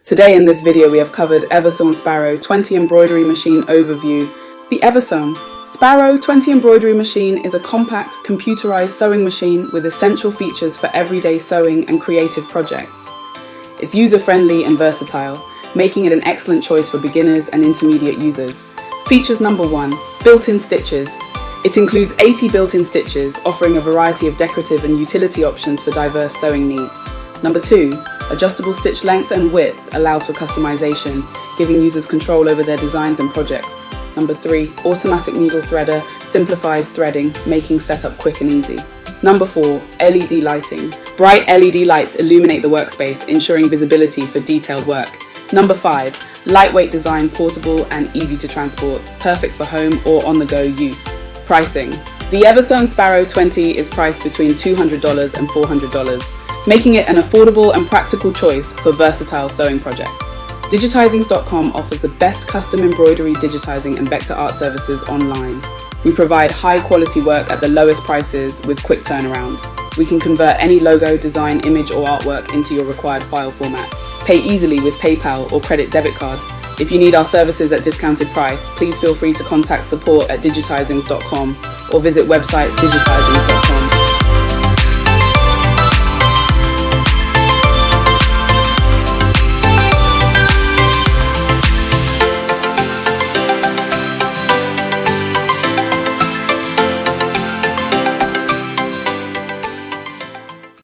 Today in this video we have covered Eversewn Sparrow 20 Embroidery Machine Overview. The Eversewn Sparrow 20 Embroidery Machine is a compact, computerized sewing machine with essential features for everyday sewing and creative projects. It's user-friendly and versatile, making it an excellent choice for beginners and intermediate users. Features number 1, built-in stitches. It includes 80 built-in stitches, offering a variety of decorative and utility options for diverse sewing needs. Number 2, adjustable stitch length and width allows for customization, giving users control over their designs and projects. Number 3, automatic needle threader simplifies threading, making setup quick and easy. Number 4, LED lighting. Bright LED lights illuminate the workspace, ensuring visibility for detailed work. Number 5, lightweight design, portable and easy to transport, perfect for home or on-the-go use. Pricing. The Eversewn Sparrow 20 is priced between $200 and $400, making it an affordable and practical choice for versatile sewing projects. Digitizings.com offers the best custom embroidery, digitizing and vector art services online. We provide high quality work at the lowest prices with quick turnaround. We can convert any logo, design, image or artwork into your required file format. Pay easily with PayPal or credit debit card. If you need our services at discounted price, please feel free to contact support@digitizings.com or visit website digitizings.com.